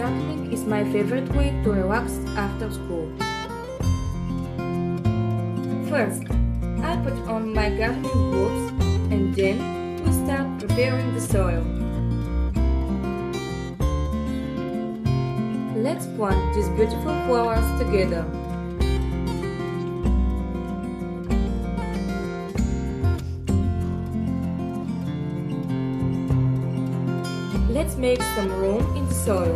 Gardening is my favorite way to relax after school. First, I put on my gardening boots and then we start preparing the soil. Let's plant these beautiful flowers together. Let's make some room in the soil.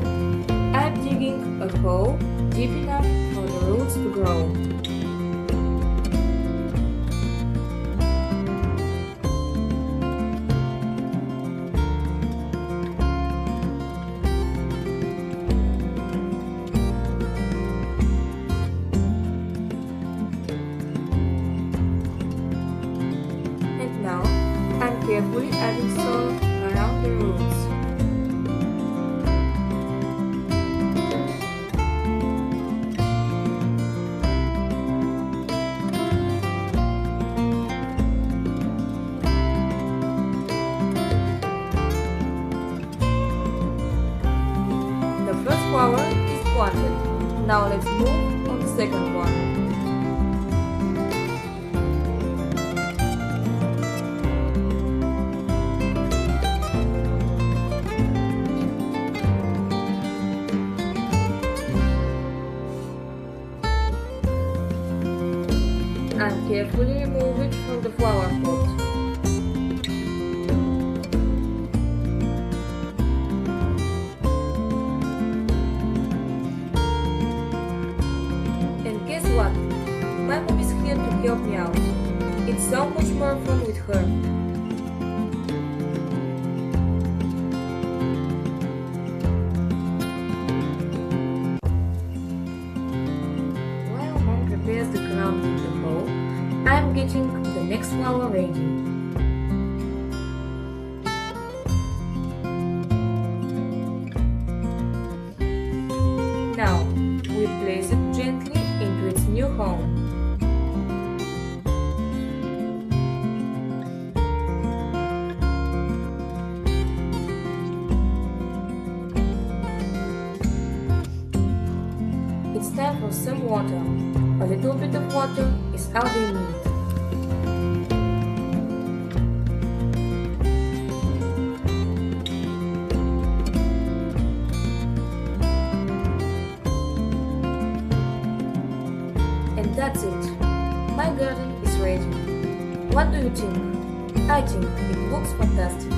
I'm digging a hole deep enough for the roots to grow. And now, I'm carefully adding soil around the roots. The first flower is planted. Now let's move on the second one. And carefully remove it from the flower pot. And guess what? My mom is here to help me out. It's so much more fun with her. While mom prepares the ground with the hoe, I'm getting the next flower ready. Now, we place it gently into its new home. It's time for some water. A little bit of water is all they need. And that's it. My garden is ready. What do you think? I think it looks fantastic.